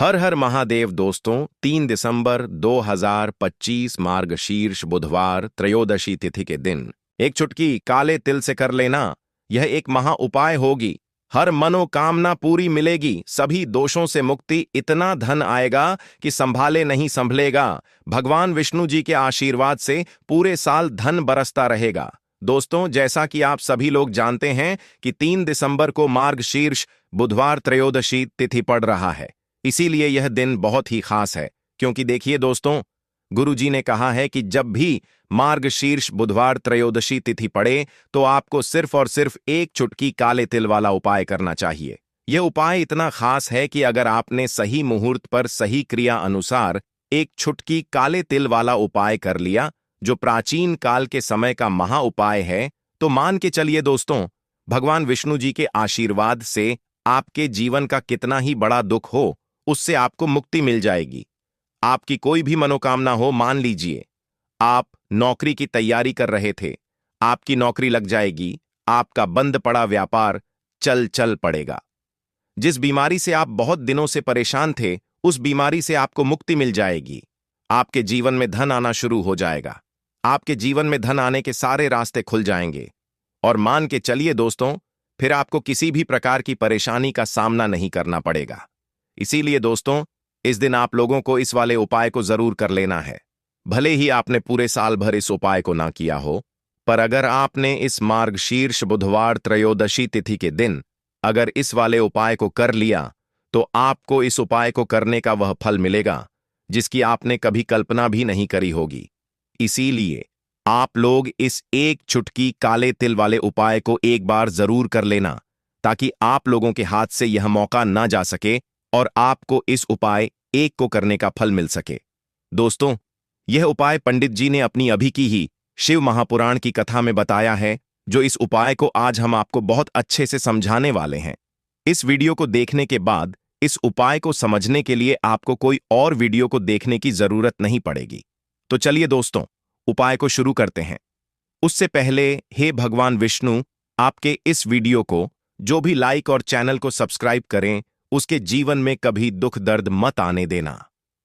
हर हर महादेव दोस्तों, 3 दिसंबर 2025 मार्गशीर्ष बुधवार त्रयोदशी तिथि के दिन एक चुटकी काले तिल से कर लेना। यह एक महा उपाय होगी। हर मनोकामना पूरी मिलेगी, सभी दोषों से मुक्ति, इतना धन आएगा कि संभाले नहीं संभलेगा। भगवान विष्णु जी के आशीर्वाद से पूरे साल धन बरसता रहेगा। दोस्तों, जैसा कि आप सभी लोग जानते हैं कि 3 दिसंबर को मार्गशीर्ष बुधवार त्रयोदशी तिथि पड़ रहा है। इसीलिए यह दिन बहुत ही खास है, क्योंकि देखिए दोस्तों, गुरु जी ने कहा है कि जब भी मार्गशीर्ष बुधवार त्रयोदशी तिथि पड़े तो आपको सिर्फ और सिर्फ एक चुटकी काले तिल वाला उपाय करना चाहिए। यह उपाय इतना खास है कि अगर आपने सही मुहूर्त पर सही क्रिया अनुसार एक चुटकी काले तिल वाला उपाय कर लिया, जो प्राचीन काल के समय का महा उपाय है, तो मान के चलिए दोस्तों, भगवान विष्णु जी के आशीर्वाद से आपके जीवन का कितना ही बड़ा दुख हो, उससे आपको मुक्ति मिल जाएगी। आपकी कोई भी मनोकामना हो, मान लीजिए आप नौकरी की तैयारी कर रहे थे, आपकी नौकरी लग जाएगी, आपका बंद पड़ा व्यापार चल पड़ेगा। जिस बीमारी से आप बहुत दिनों से परेशान थे, उस बीमारी से आपको मुक्ति मिल जाएगी। आपके जीवन में धन आना शुरू हो जाएगा। आपके जीवन में धन आने के सारे रास्ते खुल जाएंगे। और मान के चलिए दोस्तों, फिर आपको किसी भी प्रकार की परेशानी का सामना नहीं करना पड़ेगा। इसीलिए दोस्तों, इस दिन आप लोगों को इस वाले उपाय को जरूर कर लेना है। भले ही आपने पूरे साल भर इस उपाय को ना किया हो, पर अगर आपने इस मार्गशीर्ष बुधवार त्रयोदशी तिथि के दिन अगर इस वाले उपाय को कर लिया, तो आपको इस उपाय को करने का वह फल मिलेगा जिसकी आपने कभी कल्पना भी नहीं करी होगी। इसीलिए आप लोग इस एक चुटकी काले तिल वाले उपाय को एक बार जरूर कर लेना, ताकि आप लोगों के हाथ से यह मौका ना जा सके और आपको इस उपाय एक को करने का फल मिल सके। दोस्तों, यह उपाय पंडित जी ने अपनी अभी की ही शिव महापुराण की कथा में बताया है, जो इस उपाय को आज हम आपको बहुत अच्छे से समझाने वाले हैं। इस वीडियो को देखने के बाद इस उपाय को समझने के लिए आपको कोई और वीडियो को देखने की जरूरत नहीं पड़ेगी। तो चलिए दोस्तों, उपाय को शुरू करते हैं। उससे पहले, हे भगवान विष्णु, आपके इस वीडियो को जो भी लाइक और चैनल को सब्सक्राइब करें, उसके जीवन में कभी दुख दर्द मत आने देना।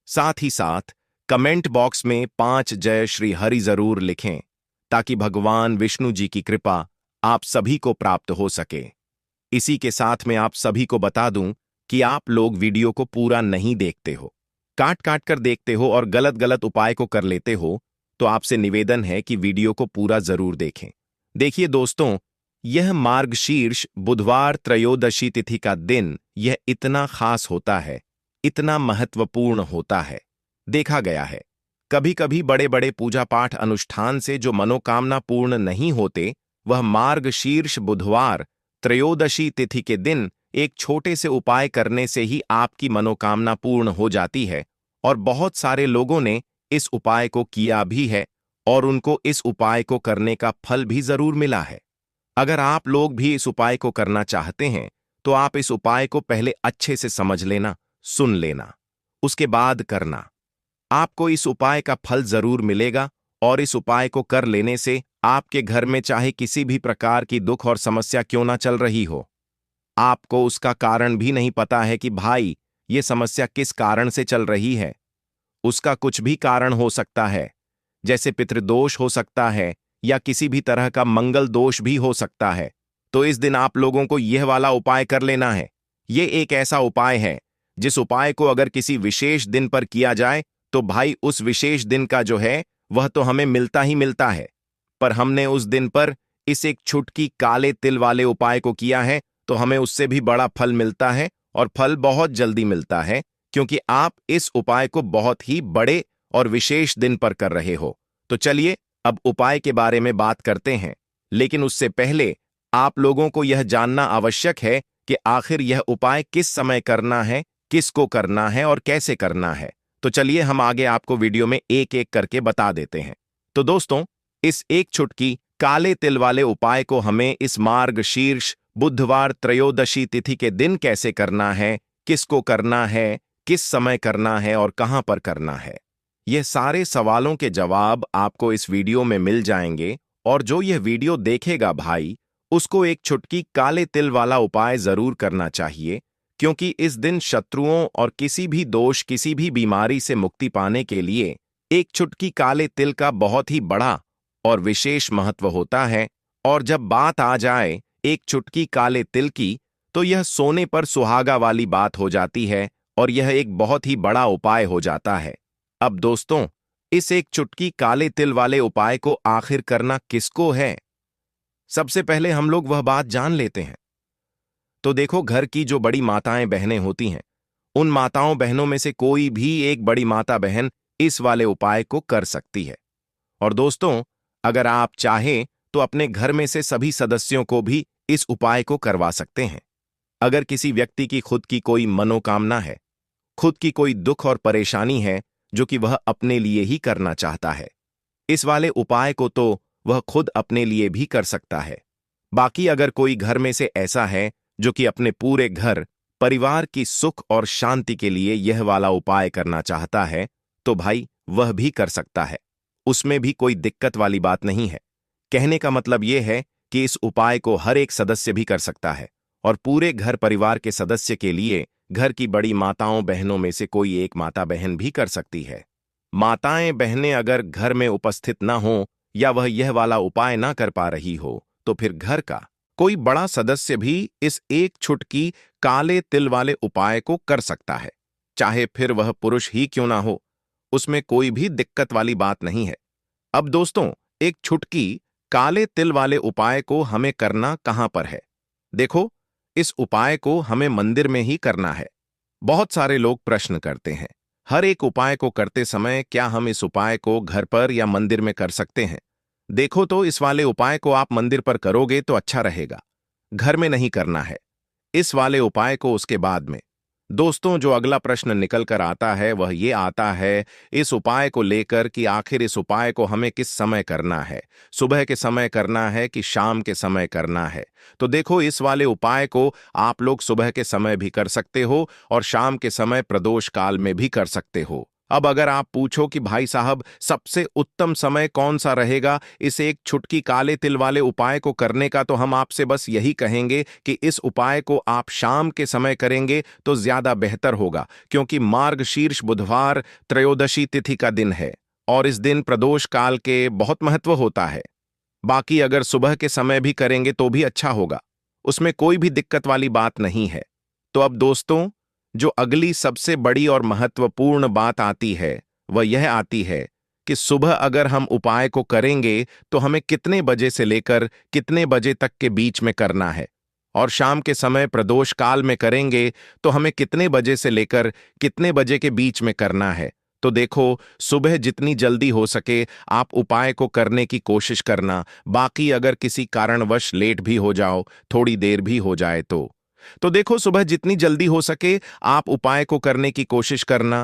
साथ ही साथ कमेंट बॉक्स में 5 जय श्री हरि जरूर लिखें, ताकि भगवान विष्णु जी की कृपा आप सभी को प्राप्त हो सके। इसी के साथ में आप सभी को बता दूं कि आप लोग वीडियो को पूरा नहीं देखते हो, काट काट कर देखते हो और गलत गलत उपाय को कर लेते हो, तो आपसे निवेदन है कि वीडियो को पूरा जरूर देखें। देखिए दोस्तों, यह मार्गशीर्ष बुधवार त्रयोदशी तिथि का दिन यह इतना खास होता है, इतना महत्वपूर्ण होता है। देखा गया है, कभी कभी बड़े बड़े पूजा पाठ अनुष्ठान से जो मनोकामना पूर्ण नहीं होते, वह मार्गशीर्ष बुधवार त्रयोदशी तिथि के दिन एक छोटे से उपाय करने से ही आपकी मनोकामना पूर्ण हो जाती है। और बहुत सारे लोगों ने इस उपाय को किया भी है और उनको इस उपाय को करने का फल भी जरूर मिला है। अगर आप लोग भी इस उपाय को करना चाहते हैं, तो आप इस उपाय को पहले अच्छे से समझ लेना, सुन लेना, उसके बाद करना। आपको इस उपाय का फल जरूर मिलेगा और इस उपाय को कर लेने से आपके घर में चाहे किसी भी प्रकार की दुख और समस्या क्यों ना चल रही हो, आपको उसका कारण भी नहीं पता है कि भाई ये समस्या किस कारण से चल रही है। उसका कुछ भी कारण हो सकता है, जैसे पितृदोष हो सकता है या किसी भी तरह का मंगल दोष भी हो सकता है। तो इस दिन आप लोगों को यह वाला उपाय कर लेना है। ये एक ऐसा उपाय है जिस उपाय को अगर किसी विशेष दिन पर किया जाए, तो भाई उस विशेष दिन का जो है वह तो हमें मिलता ही मिलता है। पर हमने उस दिन पर इस एक चुटकी काले तिल वाले उपाय को किया है, तो हमें उससे भी बड़ा फल मिलता है और फल बहुत जल्दी मिलता है, क्योंकि आप इस उपाय को बहुत ही बड़े और विशेष दिन पर कर रहे हो। तो चलिए अब उपाय के बारे में बात करते हैं, लेकिन उससे पहले आप लोगों को यह जानना आवश्यक है कि आखिर यह उपाय किस समय करना है, किसको करना है और कैसे करना है। तो चलिए हम आगे आपको वीडियो में एक एक करके बता देते हैं। तो दोस्तों, इस एक चुटकी काले तिल वाले उपाय को हमें इस मार्गशीर्ष बुधवार त्रयोदशी तिथि के दिन कैसे करना है, किसको करना है, किस समय करना है और कहां पर करना है, यह सारे सवालों के जवाब आपको इस वीडियो में मिल जाएंगे। और जो यह वीडियो देखेगा भाई, उसको एक चुटकी काले तिल वाला उपाय जरूर करना चाहिए, क्योंकि इस दिन शत्रुओं और किसी भी दोष, किसी भी बीमारी से मुक्ति पाने के लिए एक चुटकी काले तिल का बहुत ही बड़ा और विशेष महत्व होता है। और जब बात आ जाए एक चुटकी काले तिल की, तो यह सोने पर सुहागा वाली बात हो जाती है और यह एक बहुत ही बड़ा उपाय हो जाता है। अब दोस्तों, इस एक चुटकी काले तिल वाले उपाय को आखिर करना किसको है, सबसे पहले हम लोग वह बात जान लेते हैं। तो देखो, घर की जो बड़ी माताएं बहनें होती हैं, उन माताओं बहनों में से कोई भी एक बड़ी माता बहन इस वाले उपाय को कर सकती है। और दोस्तों, अगर आप चाहें तो अपने घर में से सभी सदस्यों को भी इस उपाय को करवा सकते हैं। अगर किसी व्यक्ति की खुद की कोई मनोकामना है, खुद की कोई दुख और परेशानी है जो कि वह अपने लिए ही करना चाहता है, इस वाले उपाय को तो वह खुद अपने लिए भी कर सकता है। बाकी अगर कोई घर में से ऐसा है जो कि अपने पूरे घर परिवार की सुख और शांति के लिए यह वाला उपाय करना चाहता है, तो भाई वह भी कर सकता है। उसमें भी कोई दिक्कत वाली बात नहीं है। कहने का मतलब यह है कि इस उपाय को हर एक सदस्य भी कर सकता है और पूरे घर परिवार के सदस्य के लिए घर की बड़ी माताओं बहनों में से कोई एक माता बहन भी कर सकती है। माताएं बहनें अगर घर में उपस्थित न हो या वह यह वाला उपाय ना कर पा रही हो, तो फिर घर का कोई बड़ा सदस्य भी इस एक चुटकी काले तिल वाले उपाय को कर सकता है, चाहे फिर वह पुरुष ही क्यों ना हो। उसमें कोई भी दिक्कत वाली बात नहीं है। अब दोस्तों, एक चुटकी काले तिल वाले उपाय को हमें करना कहां पर है? देखो, इस उपाय को हमें मंदिर में ही करना है। बहुत सारे लोग प्रश्न करते हैं, हर एक उपाय को करते समय क्या हम इस उपाय को घर पर या मंदिर में कर सकते हैं? देखो, तो इस वाले उपाय को आप मंदिर पर करोगे तो अच्छा रहेगा, घर में नहीं करना है। इस वाले उपाय को उसके बाद में। दोस्तों, जो अगला प्रश्न निकल कर आता है वह ये आता है इस उपाय को लेकर कि आखिर इस उपाय को हमें किस समय करना है, सुबह के समय करना है कि शाम के समय करना है? तो देखो, इस वाले उपाय को आप लोग सुबह के समय भी कर सकते हो और शाम के समय प्रदोष काल में भी कर सकते हो। अब अगर आप पूछो कि भाई साहब, सबसे उत्तम समय कौन सा रहेगा इस एक चुटकी काले तिल वाले उपाय को करने का, तो हम आपसे बस यही कहेंगे कि इस उपाय को आप शाम के समय करेंगे तो ज्यादा बेहतर होगा, क्योंकि मार्गशीर्ष बुधवार त्रयोदशी तिथि का दिन है और इस दिन प्रदोष काल के बहुत महत्व होता है। बाकी अगर सुबह के समय भी करेंगे तो भी अच्छा होगा, उसमें कोई भी दिक्कत वाली बात नहीं है। तो अब दोस्तों, जो अगली सबसे बड़ी और महत्वपूर्ण बात आती है वह यह आती है कि सुबह अगर हम उपाय को करेंगे तो हमें कितने बजे से लेकर कितने बजे तक के बीच में करना है, और शाम के समय प्रदोष काल में करेंगे तो हमें कितने बजे से लेकर कितने बजे के बीच में करना है। तो देखो, सुबह जितनी जल्दी हो सके आप उपाय को करने की कोशिश करना। बाकी अगर किसी कारणवश लेट भी हो जाओ, थोड़ी देर भी हो जाए तो देखो, सुबह जितनी जल्दी हो सके आप उपाय को करने की कोशिश करना।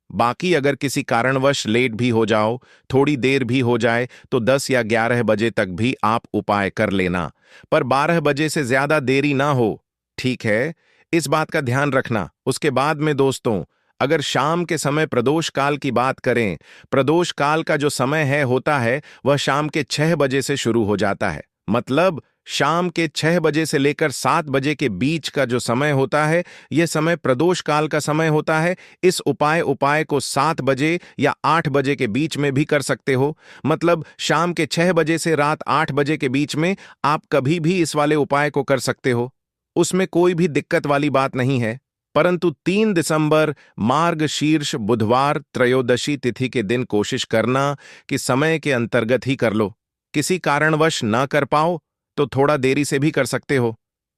बाकी अगर किसी कारणवश लेट भी हो जाओ, थोड़ी देर भी हो जाए, तो 10 या 11 बजे तक भी आप उपाय कर लेना, पर 12 बजे से ज्यादा देरी ना हो, ठीक है? इस बात का ध्यान रखना। उसके बाद में दोस्तों, अगर शाम के समय प्रदोष काल की बात करें, प्रदोष काल का जो समय है होता है वह शाम के 6 बजे से शुरू हो जाता है। मतलब शाम के 6 बजे से लेकर 7 बजे के बीच का जो समय होता है, यह समय प्रदोष काल का समय होता है। इस उपाय को 7 बजे या 8 बजे के बीच में भी कर सकते हो। मतलब शाम के 6 बजे से रात 8 बजे के बीच में आप कभी भी इस वाले उपाय को कर सकते हो, उसमें कोई भी दिक्कत वाली बात नहीं है। परंतु 3 दिसंबर मार्गशीर्ष बुधवार त्रयोदशी तिथि के दिन कोशिश करना कि समय के अंतर्गत ही कर लो। किसी कारणवश ना कर पाओ तो थोड़ा देरी से भी कर सकते हो।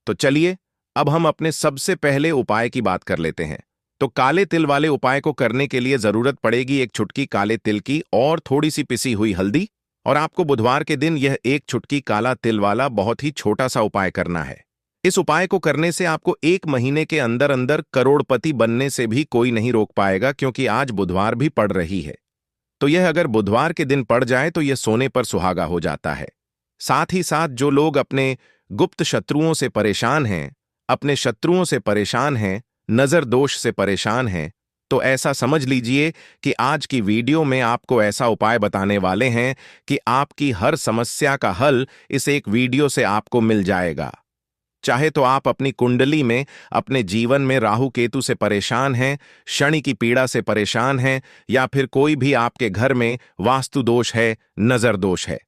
तो चलिए, अब हम अपने सबसे पहले उपाय की बात कर लेते हैं। तो काले तिल वाले उपाय को करने के लिए जरूरत पड़ेगी एक चुटकी काले तिल की और थोड़ी सी पिसी हुई हल्दी, और आपको बुधवार के दिन यह एक चुटकी काला तिल वाला बहुत ही छोटा सा उपाय करना है। इस उपाय को करने से आपको 1 महीने के अंदर अंदर करोड़पति बनने से भी कोई नहीं रोक पाएगा, क्योंकि आज बुधवार भी पड़ रही है। तो यह अगर बुधवार के दिन पड़ जाए तो यह सोने पर सुहागा हो जाता है। साथ ही साथ जो लोग अपने गुप्त शत्रुओं से परेशान हैं, अपने शत्रुओं से परेशान हैं, नजर दोष से परेशान हैं, तो ऐसा समझ लीजिए कि आज की वीडियो में आपको ऐसा उपाय बताने वाले हैं कि आपकी हर समस्या का हल इस एक वीडियो से आपको मिल जाएगा। चाहे तो आप अपनी कुंडली में, अपने जीवन में राहु केतु से परेशान हैं, शनि की पीड़ा से परेशान हैं, या फिर कोई भी आपके घर में वास्तु दोष है, नजर दोष है,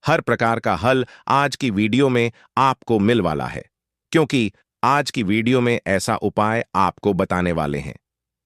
हर प्रकार का हल आज की वीडियो में आपको मिल वाला है। क्योंकि आज की वीडियो में ऐसा उपाय आपको बताने वाले हैं।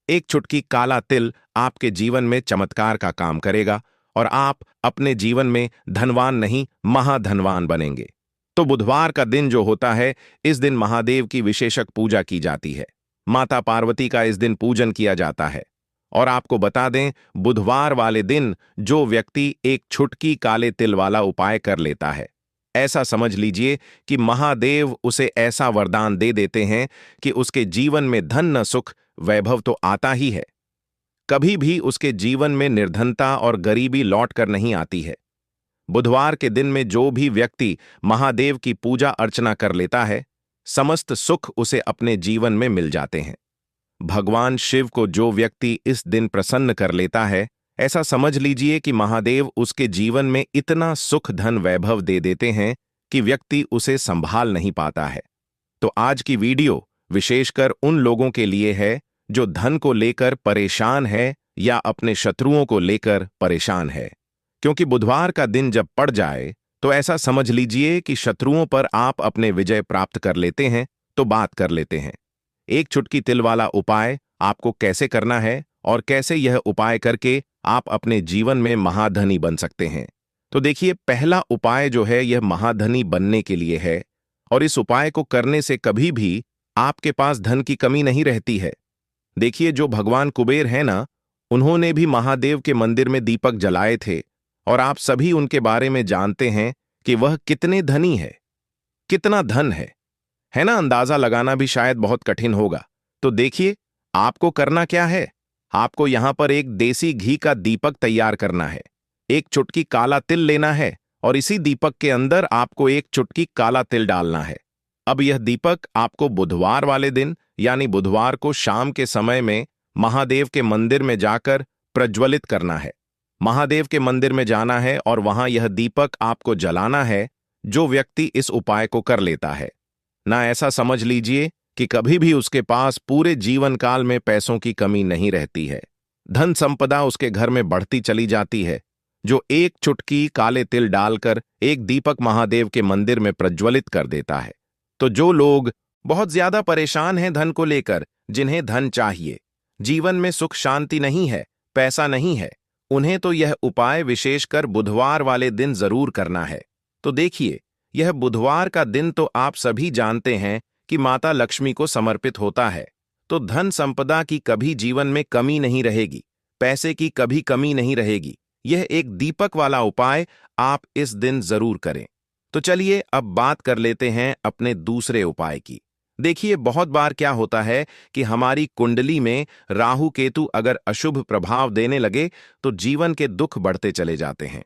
एक चुटकी काला तिल आपके जीवन में चमत्कार का काम करेगा और आप अपने जीवन में धनवान नहीं, महाधनवान बनेंगे। तो बुधवार का दिन जो होता है, इस दिन महादेव की विशेषक पूजा की जाती है। माता पार्वती का इस दिन पूजन किया जाता है। और आपको बता दें, बुधवार वाले दिन जो व्यक्ति एक चुटकी काले तिल वाला उपाय कर लेता है, ऐसा समझ लीजिए कि महादेव उसे ऐसा वरदान दे देते हैं कि उसके जीवन में धन न सुख वैभव तो आता ही है, कभी भी उसके जीवन में निर्धनता और गरीबी लौट कर नहीं आती है। बुधवार के दिन में जो भी व्यक्ति महादेव की पूजा अर्चना कर लेता है, समस्त सुख उसे अपने जीवन में मिल जाते हैं। भगवान शिव को जो व्यक्ति इस दिन प्रसन्न कर लेता है, ऐसा समझ लीजिए कि महादेव उसके जीवन में इतना सुख धन वैभव दे देते हैं कि व्यक्ति उसे संभाल नहीं पाता है। तो आज की वीडियो विशेषकर उन लोगों के लिए है जो धन को लेकर परेशान है या अपने शत्रुओं को लेकर परेशान है। क्योंकि बुधवार का दिन जब पड़ जाए तो ऐसा समझ लीजिए कि शत्रुओं पर आप अपने विजय प्राप्त कर लेते हैं। तो बात कर लेते हैं एक चुटकी तिल वाला उपाय आपको कैसे करना है और कैसे यह उपाय करके आप अपने जीवन में महाधनी बन सकते हैं। तो देखिए, पहला उपाय जो है यह महाधनी बनने के लिए है, और इस उपाय को करने से कभी भी आपके पास धन की कमी नहीं रहती है। देखिए, जो भगवान कुबेर है ना, उन्होंने भी महादेव के मंदिर में दीपक जलाए थे, और आप सभी उनके बारे में जानते हैं कि वह कितने धनी है, कितना धन है ना। अंदाजा लगाना भी शायद बहुत कठिन होगा। तो देखिए, आपको करना क्या है। आपको यहां पर एक देसी घी का दीपक तैयार करना है, एक चुटकी काला तिल लेना है, और इसी दीपक के अंदर आपको एक चुटकी काला तिल डालना है। अब यह दीपक आपको बुधवार वाले दिन यानी बुधवार को शाम के समय में महादेव के मंदिर में जाकर प्रज्वलित करना है। महादेव के मंदिर में जाना है और वहां यह दीपक आपको जलाना है। जो व्यक्ति इस उपाय को कर लेता है ना, ऐसा समझ लीजिए कि कभी भी उसके पास पूरे जीवन काल में पैसों की कमी नहीं रहती है। धन संपदा उसके घर में बढ़ती चली जाती है। जो एक चुटकी काले तिल डालकर एक दीपक महादेव के मंदिर में प्रज्वलित कर देता है। तो जो लोग बहुत ज्यादा परेशान हैं धन को लेकर, जिन्हें धन चाहिए, जीवन में सुख शांति नहीं है, पैसा नहीं है, उन्हें तो यह उपाय विशेषकर बुधवार वाले दिन जरूर करना है। तो देखिए, यह बुधवार का दिन तो आप सभी जानते हैं कि माता लक्ष्मी को समर्पित होता है। तो धन संपदा की कभी जीवन में कमी नहीं रहेगी, पैसे की कभी कमी नहीं रहेगी। यह एक दीपक वाला उपाय आप इस दिन जरूर करें। तो चलिए अब बात कर लेते हैं अपने दूसरे उपाय की। देखिए, बहुत बार क्या होता है कि हमारी कुंडली में राहु केतु अगर अशुभ प्रभाव देने लगे तो जीवन के दुख बढ़ते चले जाते हैं।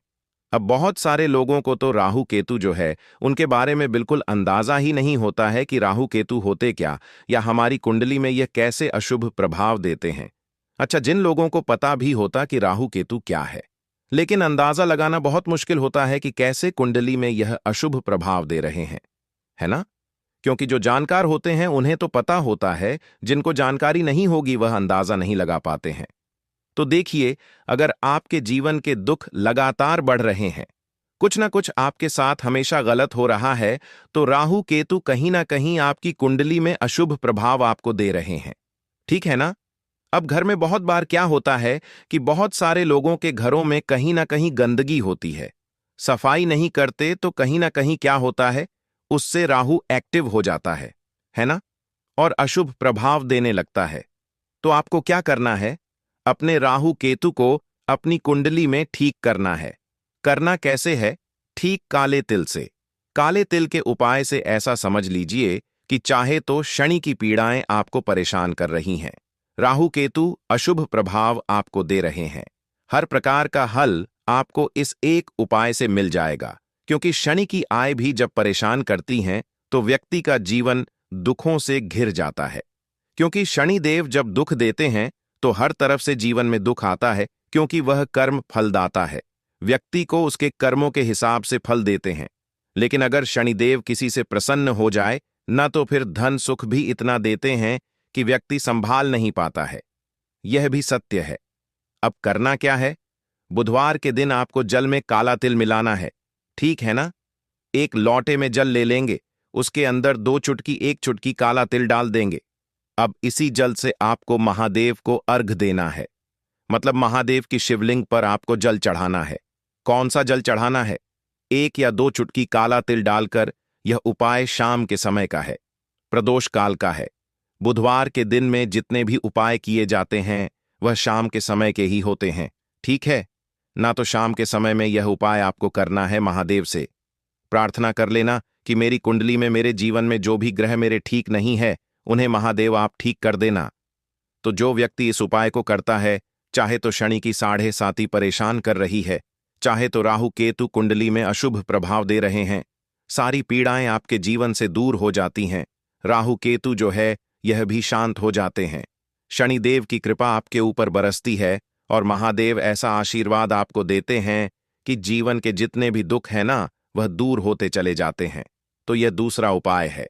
अब बहुत सारे लोगों को तो राहु केतु जो है उनके बारे में बिल्कुल अंदाजा ही नहीं होता है कि राहु केतु होते क्या, या हमारी कुंडली में यह कैसे अशुभ प्रभाव देते हैं। अच्छा, जिन लोगों को पता भी होता कि राहु केतु क्या है, लेकिन अंदाजा लगाना बहुत मुश्किल होता है कि कैसे कुंडली में यह अशुभ प्रभाव दे रहे हैं, है ना। क्योंकि जो जानकार होते हैं उन्हें तो पता होता है, जिनको जानकारी नहीं होगी वह अंदाजा नहीं लगा पाते हैं। तो देखिए, अगर आपके जीवन के दुख लगातार बढ़ रहे हैं, कुछ ना कुछ आपके साथ हमेशा गलत हो रहा है, तो राहु केतु कहीं ना कहीं आपकी कुंडली में अशुभ प्रभाव आपको दे रहे हैं। ठीक है ना। अब घर में बहुत बार क्या होता है कि बहुत सारे लोगों के घरों में कहीं ना कहीं गंदगी होती है, सफाई नहीं करते, तो कहीं ना कहीं क्या होता है, उससे राहु एक्टिव हो जाता है ना, और अशुभ प्रभाव देने लगता है। तो आपको क्या करना है, अपने राहु केतु को अपनी कुंडली में ठीक करना है। करना कैसे है, ठीक काले तिल से। काले तिल के उपाय से ऐसा समझ लीजिए कि चाहे तो शनि की पीड़ाएं आपको परेशान कर रही हैं, राहु केतु अशुभ प्रभाव आपको दे रहे हैं, हर प्रकार का हल आपको इस एक उपाय से मिल जाएगा। क्योंकि शनि की आय भी जब परेशान करती हैं तो व्यक्ति का जीवन दुखों से घिर जाता है। क्योंकि शनि देव जब दुख देते हैं तो हर तरफ से जीवन में दुख आता है, क्योंकि वह कर्म फलदाता है, व्यक्ति को उसके कर्मों के हिसाब से फल देते हैं। लेकिन अगर शनिदेव किसी से प्रसन्न हो जाए, न तो फिर धन सुख भी इतना देते हैं कि व्यक्ति संभाल नहीं पाता है। यह भी सत्य है। अब करना क्या है? बुधवार के दिन आपको जल में काला तिल मिलाना है, ठीक है ना? एक लोटे में जल ले लेंगे, उसके अंदर 2 चुटकी 1 चुटकी काला तिल डाल देंगे। अब इसी जल से आपको महादेव को अर्घ देना है, मतलब महादेव की शिवलिंग पर आपको जल चढ़ाना है। कौन सा जल चढ़ाना है? 1 या 2 चुटकी काला तिल डालकर। यह उपाय शाम के समय का है, प्रदोष काल का है। बुधवार के दिन में जितने भी उपाय किए जाते हैं वह शाम के समय के ही होते हैं, ठीक है ना? तो शाम के समय में यह उपाय आपको करना है। महादेव से प्रार्थना कर लेना कि मेरी कुंडली में, मेरे जीवन में जो भी ग्रह मेरे ठीक नहीं है, उन्हें महादेव आप ठीक कर देना। तो जो व्यक्ति इस उपाय को करता है, चाहे तो शनि की 7.5 परेशान कर रही है, चाहे तो राहु केतु कुंडली में अशुभ प्रभाव दे रहे हैं, सारी पीड़ाएं आपके जीवन से दूर हो जाती हैं। राहु केतु जो है यह भी शांत हो जाते हैं। शनिदेव की कृपा आपके ऊपर बरसती है और महादेव ऐसा आशीर्वाद आपको देते हैं कि जीवन के जितने भी दुख हैं ना, वह दूर होते चले जाते हैं। तो यह दूसरा उपाय है।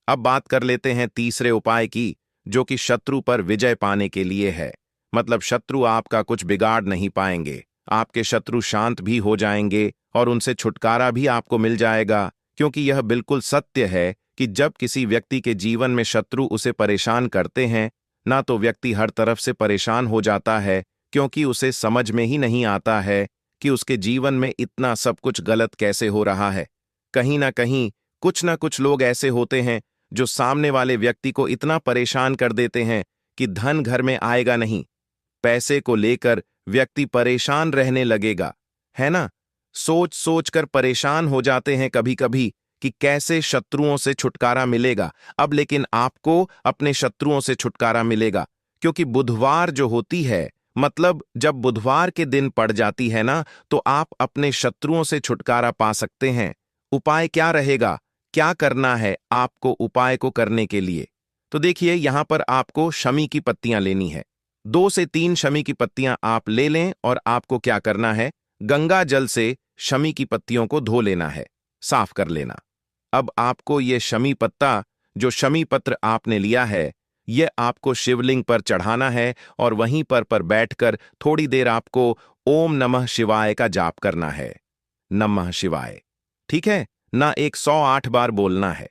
अब बात कर लेते हैं तीसरे उपाय की, जो कि शत्रु पर विजय पाने के लिए है। मतलब शत्रु आपका कुछ बिगाड़ नहीं पाएंगे, आपके शत्रु शांत भी हो जाएंगे और उनसे छुटकारा भी आपको मिल जाएगा। क्योंकि यह बिल्कुल सत्य है कि जब किसी व्यक्ति के जीवन में शत्रु उसे परेशान करते हैं ना, तो व्यक्ति हर तरफ से परेशान हो जाता है, क्योंकि उसे समझ में ही नहीं आता है कि उसके जीवन में इतना सब कुछ गलत कैसे हो रहा है। कहीं ना कहीं कुछ ना कुछ लोग ऐसे होते हैं जो सामने वाले व्यक्ति को इतना परेशान कर देते हैं कि धन घर में आएगा नहीं, पैसे को लेकर व्यक्ति परेशान रहने लगेगा, है ना? सोच सोच कर परेशान हो जाते हैं कभी कभी कि कैसे शत्रुओं से छुटकारा मिलेगा। अब लेकिन आपको अपने शत्रुओं से छुटकारा मिलेगा, क्योंकि बुधवार जो होती है, मतलब जब बुधवार के दिन पड़ जाती है ना, तो आप अपने शत्रुओं से छुटकारा पा सकते हैं। उपाय क्या रहेगा? क्या करना है आपको उपाय को करने के लिए? तो देखिए, यहां पर आपको शमी की पत्तियां लेनी है। 2 से 3 शमी की पत्तियां आप ले लें और आपको क्या करना है? गंगा जल से शमी की पत्तियों को धो लेना है, साफ कर लेना। अब आपको ये शमी पत्ता, जो शमी पत्र आपने लिया है, यह आपको शिवलिंग पर चढ़ाना है और वहीं पर बैठकर थोड़ी देर आपको ओम नमः शिवाय का जाप करना है। नमः शिवाय, ठीक है ना? 108 बार बोलना है।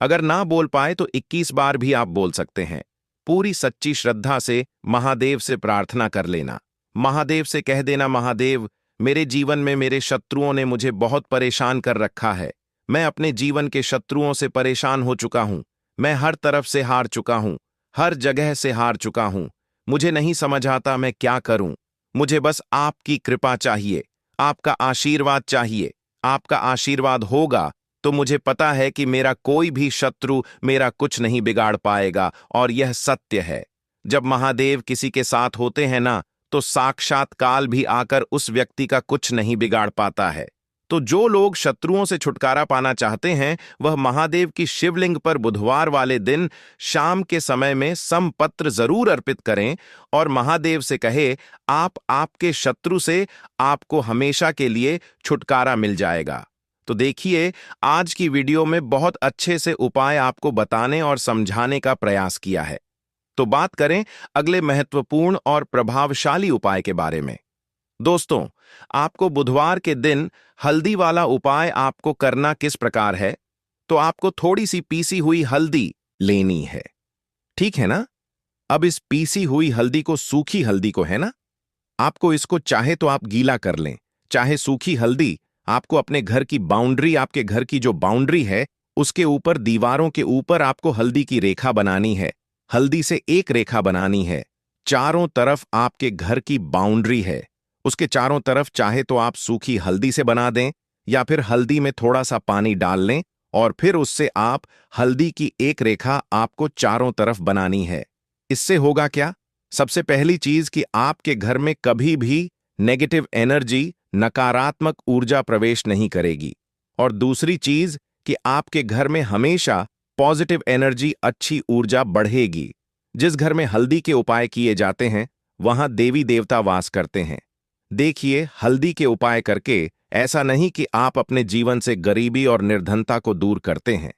अगर ना बोल पाए तो 21 बार भी आप बोल सकते हैं। पूरी सच्ची श्रद्धा से महादेव से प्रार्थना कर लेना। महादेव से कह देना, महादेव, मेरे जीवन में मेरे शत्रुओं ने मुझे बहुत परेशान कर रखा है। मैं अपने जीवन के शत्रुओं से परेशान हो चुका हूं। मैं हर तरफ से हार चुका हूं, हर जगह से हार चुका हूं। मुझे नहीं समझ आता मैं क्या करूं। मुझे बस आपकी कृपा चाहिए, आपका आशीर्वाद चाहिए। आपका आशीर्वाद होगा तो मुझे पता है कि मेरा कोई भी शत्रु मेरा कुछ नहीं बिगाड़ पाएगा। और यह सत्य है, जब महादेव किसी के साथ होते हैं ना, तो साक्षात काल भी आकर उस व्यक्ति का कुछ नहीं बिगाड़ पाता है। तो जो लोग शत्रुओं से छुटकारा पाना चाहते हैं, वह महादेव की शिवलिंग पर बुधवार वाले दिन शाम के समय में समपत्र जरूर अर्पित करें और महादेव से कहे, आपके शत्रु से आपको हमेशा के लिए छुटकारा मिल जाएगा। तो देखिए, आज की वीडियो में बहुत अच्छे से उपाय आपको बताने और समझाने का प्रयास किया है। तो बात करें अगले महत्वपूर्ण और प्रभावशाली उपाय के बारे में। दोस्तों, आपको बुधवार के दिन हल्दी वाला उपाय आपको करना किस प्रकार है? तो आपको थोड़ी सी पीसी हुई हल्दी लेनी है, ठीक है ना? अब इस पीसी हुई हल्दी को, सूखी हल्दी को, है ना, आपको इसको चाहे तो आप गीला कर लें, चाहे सूखी हल्दी आपको अपने घर की बाउंड्री, आपके घर की जो बाउंड्री है उसके ऊपर, दीवारों के ऊपर आपको हल्दी की रेखा बनानी है। हल्दी से एक रेखा बनानी है। चारों तरफ आपके घर की बाउंड्री है, उसके चारों तरफ चाहे तो आप सूखी हल्दी से बना दें या फिर हल्दी में थोड़ा सा पानी डाल लें और फिर उससे आप हल्दी की एक रेखा आपको चारों तरफ बनानी है। इससे होगा क्या? सबसे पहली चीज कि आपके घर में कभी भी नेगेटिव एनर्जी, नकारात्मक ऊर्जा प्रवेश नहीं करेगी। और दूसरी चीज कि आपके घर में हमेशा पॉजिटिव एनर्जी, अच्छी ऊर्जा बढ़ेगी। जिस घर में हल्दी के उपाय किए जाते हैं वहां देवी देवता वास करते हैं। देखिए, हल्दी के उपाय करके ऐसा नहीं कि आप अपने जीवन से गरीबी और निर्धनता को दूर करते हैं,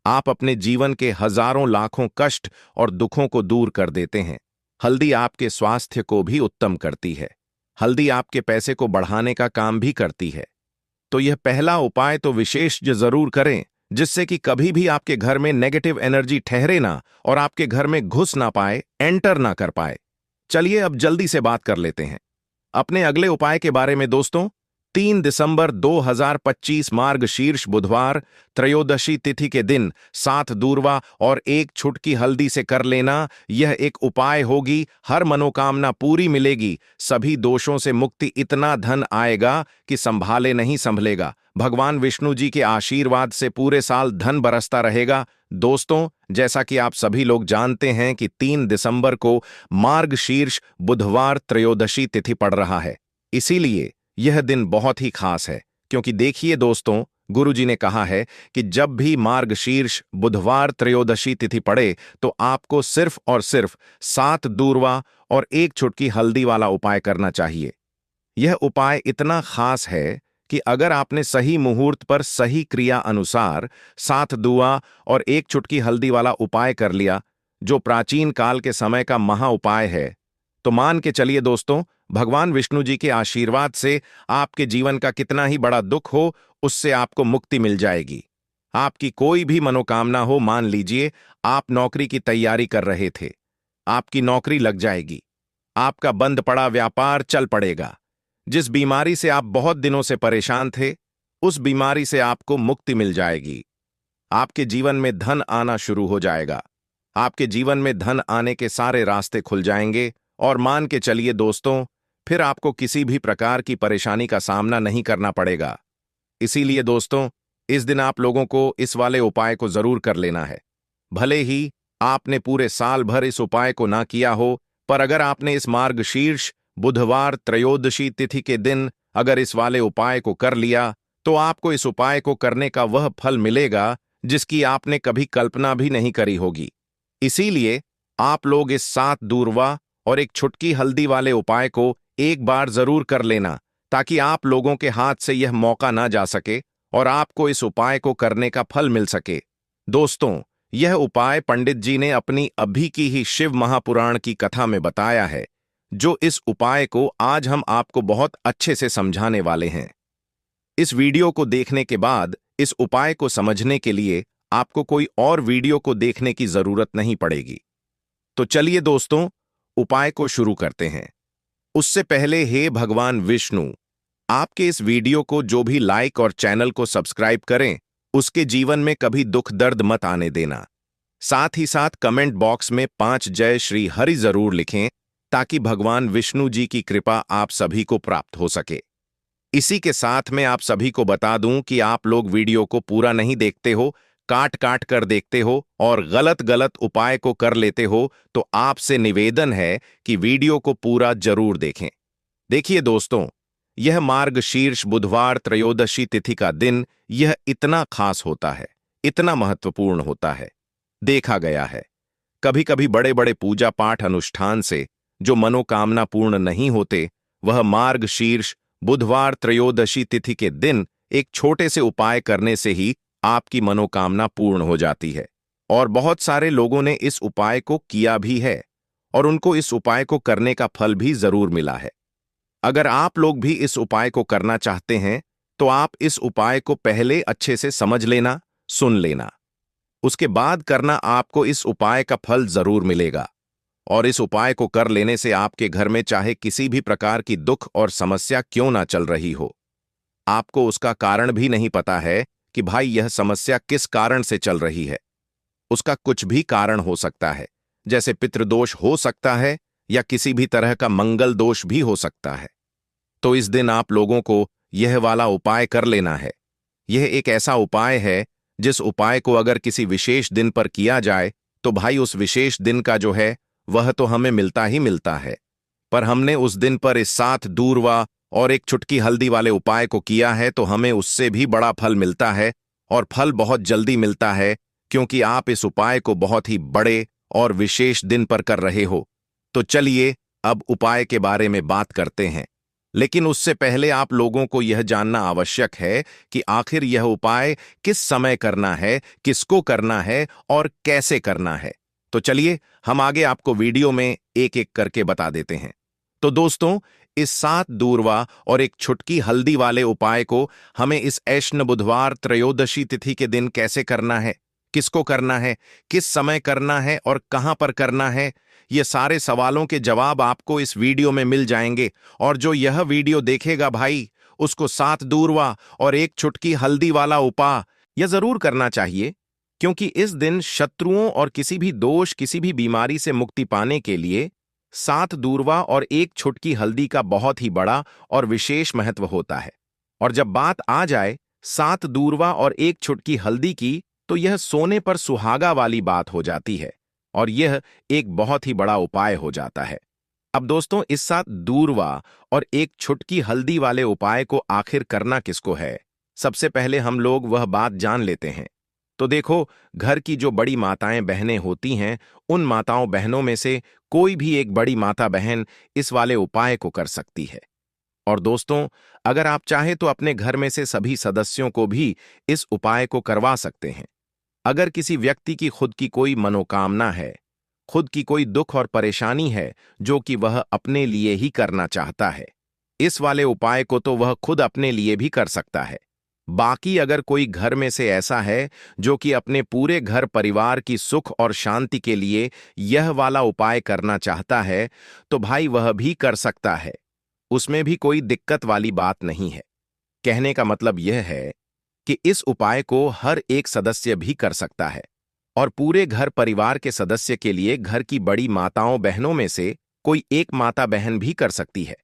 आप अपने जीवन के हजारों लाखों कष्ट और दुखों को दूर कर देते हैं। हल्दी आपके स्वास्थ्य को भी उत्तम करती है। हल्दी आपके पैसे को बढ़ाने का काम भी करती है। तो यह पहला उपाय तो विशेष जरूर करें, जिससे कि कभी भी आपके घर में नेगेटिव एनर्जी ठहरे ना और आपके घर में घुस ना पाए, एंटर ना कर पाए। चलिए अब जल्दी से बात कर लेते हैं अपने अगले उपाय के बारे में दोस्तों। 3 दिसंबर 2025 मार्गशीर्ष बुधवार त्रयोदशी तिथि के दिन 7 दूर्वा और 1 छुटकी हल्दी से कर लेना यह एक उपाय होगी। हर मनोकामना पूरी मिलेगी, सभी दोषों से मुक्ति, इतना धन आएगा कि संभाले नहीं संभलेगा। भगवान विष्णु जी के आशीर्वाद से पूरे साल धन बरसता रहेगा। दोस्तों, जैसा कि आप सभी लोग जानते हैं कि 3 दिसंबर को मार्गशीर्ष बुधवार त्रयोदशी तिथि पड़ रहा है, इसीलिए यह दिन बहुत ही खास है। क्योंकि देखिए दोस्तों, गुरुजी ने कहा है कि जब भी मार्गशीर्ष बुधवार त्रयोदशी तिथि पड़े तो आपको सिर्फ और सिर्फ 7 दूर्वा और 1 छुटकी हल्दी वाला उपाय करना चाहिए। यह उपाय इतना खास है कि अगर आपने सही मुहूर्त पर सही क्रिया अनुसार 7 दूआ और 1 छुटकी हल्दी वाला उपाय कर लिया, जो प्राचीन काल के समय का महा उपाय है, तो मान के चलिए दोस्तों, भगवान विष्णु जी के आशीर्वाद से आपके जीवन का कितना ही बड़ा दुख हो, उससे आपको मुक्ति मिल जाएगी। आपकी कोई भी मनोकामना हो, मान लीजिए आप नौकरी की तैयारी कर रहे थे, आपकी नौकरी लग जाएगी। आपका बंद पड़ा व्यापार चल पड़ेगा। जिस बीमारी से आप बहुत दिनों से परेशान थे, उस बीमारी से आपको मुक्ति मिल जाएगी। आपके जीवन में धन आना शुरू हो जाएगा। आपके जीवन में धन आने के सारे रास्ते खुल जाएंगे और मान के चलिए दोस्तों, फिर आपको किसी भी प्रकार की परेशानी का सामना नहीं करना पड़ेगा। इसीलिए दोस्तों, इस दिन आप लोगों को इस वाले उपाय को जरूर कर लेना है। भले ही आपने पूरे साल भर इस उपाय को ना किया हो, पर अगर आपने इस मार्गशीर्ष बुधवार त्रयोदशी तिथि के दिन अगर इस वाले उपाय को कर लिया, तो आपको इस उपाय को करने का वह फल मिलेगा जिसकी आपने कभी कल्पना भी नहीं करी होगी। इसीलिए आप लोग इस 7 दूर्वा और 1 छुटकी हल्दी वाले उपाय को एक बार जरूर कर लेना, ताकि आप लोगों के हाथ से यह मौका ना जा सके और आपको इस उपाय को करने का फल मिल सके। दोस्तों, यह उपाय पंडित जी ने अपनी अभी की ही शिव महापुराण की कथा में बताया है, जो इस उपाय को आज हम आपको बहुत अच्छे से समझाने वाले हैं। इस वीडियो को देखने के बाद इस उपाय को समझने के लिए आपको कोई और वीडियो को देखने की जरूरत नहीं पड़ेगी। तो चलिए दोस्तों, उपाय को शुरू करते हैं। उससे पहले हे भगवान विष्णु, आपके इस वीडियो को जो भी लाइक और चैनल को सब्सक्राइब करें, उसके जीवन में कभी दुख दर्द मत आने देना। साथ ही साथ कमेंट बॉक्स में 5 जय श्री हरि जरूर लिखें, ताकि भगवान विष्णु जी की कृपा आप सभी को प्राप्त हो सके। इसी के साथ मैं आप सभी को बता दूं कि आप लोग वीडियो को पूरा नहीं देखते हो, काट काट कर देखते हो और गलत गलत उपाय को कर लेते हो, तो आपसे निवेदन है कि वीडियो को पूरा जरूर देखें। देखिए दोस्तों, यह मार्गशीर्ष बुधवार त्रयोदशी तिथि का दिन यह इतना खास होता है, इतना महत्वपूर्ण होता है। देखा गया है कभी कभी बड़े बड़े पूजा पाठ अनुष्ठान से जो मनोकामना पूर्ण नहीं होते, वह मार्गशीर्ष बुधवार त्रयोदशी तिथि के दिन एक छोटे से उपाय करने से ही आपकी मनोकामना पूर्ण हो जाती है। और बहुत सारे लोगों ने इस उपाय को किया भी है और उनको इस उपाय को करने का फल भी जरूर मिला है। अगर आप लोग भी इस उपाय को करना चाहते हैं, तो आप इस उपाय को पहले अच्छे से समझ लेना, सुन लेना। उसके बाद करना, आपको इस उपाय का फल जरूर मिलेगा। और इस उपाय को कर लेने से आपके घर में चाहे किसी भी प्रकार की दुख और समस्या क्यों ना चल रही हो, आपको उसका कारण भी नहीं पता है कि भाई यह समस्या किस कारण से चल रही है। उसका कुछ भी कारण हो सकता है, जैसे पितृदोष हो सकता है या किसी भी तरह का मंगल दोष भी हो सकता है। तो इस दिन आप लोगों को यह वाला उपाय कर लेना है। यह एक ऐसा उपाय है जिस उपाय को अगर किसी विशेष दिन पर किया जाए, तो भाई उस विशेष दिन का जो है वह तो हमें मिलता ही मिलता है। पर हमने उस दिन पर इस 7 दूर्वा और 1 छुटकी हल्दी वाले उपाय को किया है, तो हमें उससे भी बड़ा फल मिलता है और फल बहुत जल्दी मिलता है, क्योंकि आप इस उपाय को बहुत ही बड़े और विशेष दिन पर कर रहे हो। तो चलिए अब उपाय के बारे में बात करते हैं। लेकिन उससे पहले आप लोगों को यह जानना आवश्यक है कि आखिर यह उपाय किस समय करना है, किसको करना है और कैसे करना है। तो चलिए हम आगे आपको वीडियो में एक एक करके बता देते हैं। तो दोस्तों, इस 7 दूर्वा और एक छुटकी हल्दी वाले उपाय को हमें इस ऐश्न बुधवार त्रयोदशी तिथि के दिन कैसे करना है, किसको करना है, किस समय करना है और कहां पर करना है, ये सारे सवालों के जवाब आपको इस वीडियो में मिल जाएंगे। और जो यह वीडियो देखेगा भाई, उसको 7 दूर्वा और एक छुटकी हल्दी वाला उपाय यह जरूर करना चाहिए, क्योंकि इस दिन शत्रुओं और किसी भी दोष, किसी भी बीमारी से मुक्ति पाने के लिए 7 दूर्वा और एक छुटकी हल्दी का बहुत ही बड़ा और विशेष महत्व होता है। और जब बात आ जाए 7 दूर्वा और एक छुटकी हल्दी की, तो यह सोने पर सुहागा वाली बात हो जाती है और यह एक बहुत ही बड़ा उपाय हो जाता है। अब दोस्तों, इस 7 दूर्वा और एक छुटकी हल्दी वाले उपाय को आखिर करना किसको है, सबसे पहले हम लोग वह बात जान लेते हैं। तो देखो, घर की जो बड़ी माताएं बहनें होती हैं, उन माताओं बहनों में से कोई भी एक बड़ी माता बहन इस वाले उपाय को कर सकती है। और दोस्तों, अगर आप चाहें तो अपने घर में से सभी सदस्यों को भी इस उपाय को करवा सकते हैं। अगर किसी व्यक्ति की खुद की कोई मनोकामना है, खुद की कोई दुख और परेशानी है जो कि वह अपने लिए ही करना चाहता है, इस वाले उपाय को तो वह खुद अपने लिए भी कर सकता है। बाकी अगर कोई घर में से ऐसा है जो कि अपने पूरे घर परिवार की सुख और शांति के लिए यह वाला उपाय करना चाहता है, तो भाई वह भी कर सकता है। उसमें भी कोई दिक्कत वाली बात नहीं है। कहने का मतलब यह है कि इस उपाय को हर एक सदस्य भी कर सकता है और पूरे घर परिवार के सदस्य के लिए घर की बड़ी माताओं बहनों में से कोई एक माता बहन भी कर सकती है।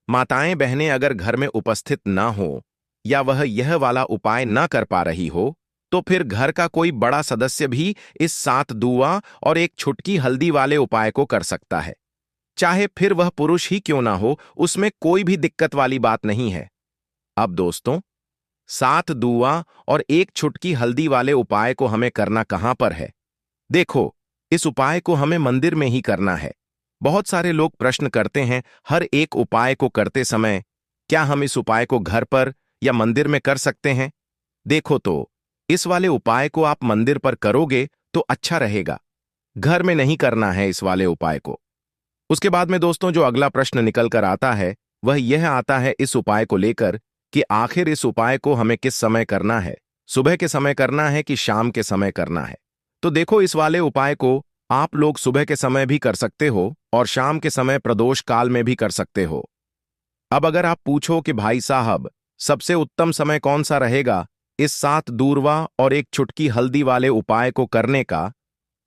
माताएं बहनें अगर घर में उपस्थित ना हो या वह यह वाला उपाय ना कर पा रही हो, तो फिर घर का कोई बड़ा सदस्य भी इस 7 दूआ और एक छुटकी हल्दी वाले उपाय को कर सकता है। चाहे फिर वह पुरुष ही क्यों ना हो, उसमें कोई भी दिक्कत वाली बात नहीं है। अब दोस्तों, 7 दूआ और एक छुटकी हल्दी वाले उपाय को हमें करना कहां पर है? देखो, इस उपाय को हमें मंदिर में ही करना है। बहुत सारे लोग प्रश्न करते हैं हर एक उपाय को करते समय, क्या हम इस उपाय को घर पर या मंदिर में कर सकते हैं? देखो तो, इस वाले उपाय को आप मंदिर पर करोगे तो अच्छा रहेगा। घर में नहीं करना है इस वाले उपाय को। उसके बाद में दोस्तों, जो अगला प्रश्न निकल कर आता है वह यह आता है इस उपाय को लेकर कि आखिर इस उपाय को हमें किस समय करना है, सुबह के समय करना है कि शाम के समय करना है। तो देखो, इस वाले उपाय को आप लोग सुबह के समय भी कर सकते हो और शाम के समय प्रदोष काल में भी कर सकते हो। अब अगर आप पूछो कि भाई साहब, सबसे उत्तम समय कौन सा रहेगा इस 7 दूर्वा और एक छुटकी हल्दी वाले उपाय को करने का,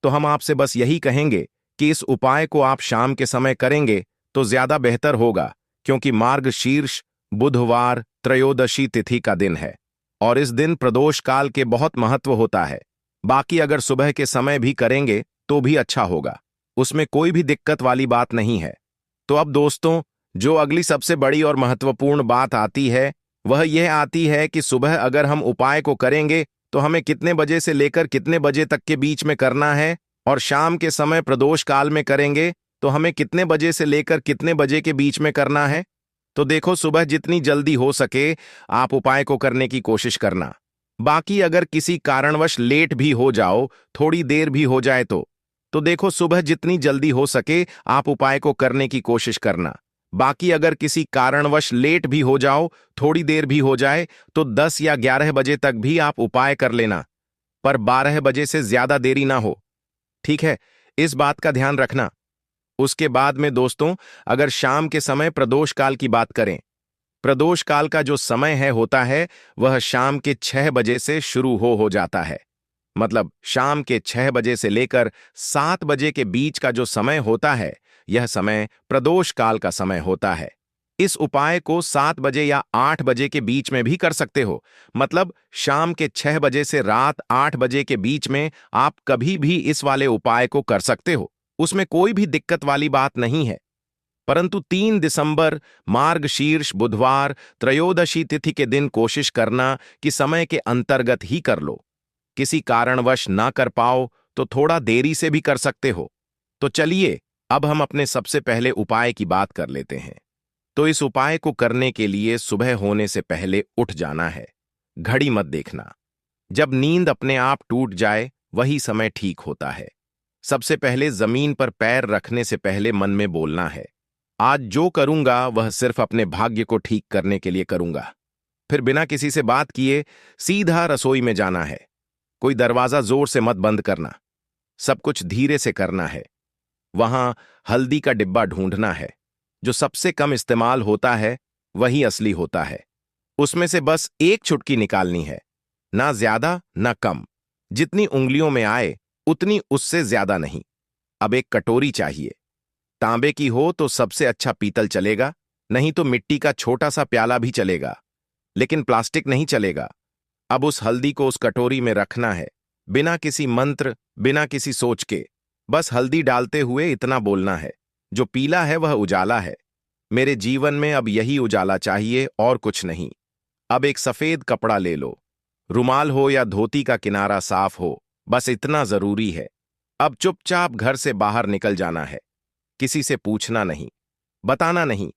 तो हम आपसे बस यही कहेंगे कि इस उपाय को आप शाम के समय करेंगे तो ज्यादा बेहतर होगा, क्योंकि मार्गशीर्ष बुधवार त्रयोदशी तिथि का दिन है और इस दिन प्रदोष काल के बहुत महत्व होता है। बाकी अगर सुबह के समय भी करेंगे तो भी अच्छा होगा, उसमें कोई भी दिक्कत वाली बात नहीं है। तो अब दोस्तों, जो अगली सबसे बड़ी और महत्वपूर्ण बात आती है वह यह आती है कि सुबह अगर हम उपाय को करेंगे तो हमें कितने बजे से लेकर कितने बजे तक के बीच में करना है, और शाम के समय प्रदोष काल में करेंगे तो हमें कितने बजे से लेकर कितने बजे के बीच में करना है। तो देखो, सुबह जितनी जल्दी हो सके आप उपाय को करने की कोशिश करना। बाकी अगर किसी कारणवश लेट भी हो जाओ, थोड़ी देर भी हो जाए तो देखो, सुबह जितनी जल्दी हो सके आप उपाय को करने की कोशिश करना। बाकी अगर किसी कारणवश लेट भी हो जाओ, थोड़ी देर भी हो जाए, तो 10 या 11 बजे तक भी आप उपाय कर लेना, पर 12 बजे से ज्यादा देरी ना हो। ठीक है, इस बात का ध्यान रखना। उसके बाद में दोस्तों, अगर शाम के समय प्रदोष काल की बात करें, प्रदोष काल का जो समय है होता है वह शाम के 6 बजे से शुरू हो जाता है। मतलब शाम के 6 बजे से लेकर 7 बजे के बीच का जो समय होता है, यह समय प्रदोष काल का समय होता है। इस उपाय को 7 बजे या 8 बजे के बीच में भी कर सकते हो। मतलब शाम के 6 बजे से रात 8 बजे के बीच में आप कभी भी इस वाले उपाय को कर सकते हो, उसमें कोई भी दिक्कत वाली बात नहीं है। परंतु 3 दिसंबर मार्गशीर्ष बुधवार त्रयोदशी तिथि के दिन कोशिश करना कि समय के अंतर्गत ही कर लो। किसी कारणवश ना कर पाओ तो थोड़ा देरी से भी कर सकते हो। तो चलिए, अब हम अपने सबसे पहले उपाय की बात कर लेते हैं। तो इस उपाय को करने के लिए सुबह होने से पहले उठ जाना है। घड़ी मत देखना। जब नींद अपने आप टूट जाए वही समय ठीक होता है। सबसे पहले जमीन पर पैर रखने से पहले मन में बोलना है, आज जो करूंगा वह सिर्फ अपने भाग्य को ठीक करने के लिए करूंगा। फिर बिना किसी से बात किए सीधा रसोई में जाना है। कोई दरवाजा जोर से मत बंद करना, सब कुछ धीरे से करना है। वहां हल्दी का डिब्बा ढूंढना है। जो सबसे कम इस्तेमाल होता है वही असली होता है। उसमें से बस एक चुटकी निकालनी है, ना ज्यादा ना कम। जितनी उंगलियों में आए उतनी, उससे ज्यादा नहीं। अब एक कटोरी चाहिए। तांबे की हो तो सबसे अच्छा पीतल चलेगा, नहीं तो मिट्टी का छोटा सा प्याला भी चलेगा, लेकिन प्लास्टिक नहीं चलेगा। अब उस हल्दी को उस कटोरी में रखना है, बिना किसी मंत्र, बिना किसी सोच के। बस हल्दी डालते हुए इतना बोलना है, जो पीला है वह उजाला है। मेरे जीवन में अब यही उजाला चाहिए और कुछ नहीं। अब एक सफेद कपड़ा ले लो, रुमाल हो या धोती का किनारा साफ हो, बस इतना जरूरी है। अब चुपचाप घर से बाहर निकल जाना है। किसी से पूछना नहीं, बताना नहीं।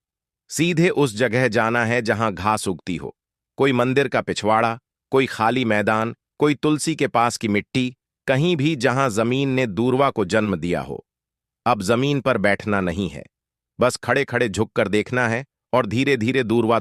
सीधे उस जगह जाना है जहां घास उगती हो। कोई मंदिर का पिछवाड़ा, कोई खाली मैदान, कोई तुलसी के पास की मिट्टी, कहीं भी जहां जमीन ने दूर्वा को जन्म दिया हो। अब जमीन पर बैठना नहीं है, बस खड़े खड़े झुककर देखना है और धीरे धीरे दूर्वा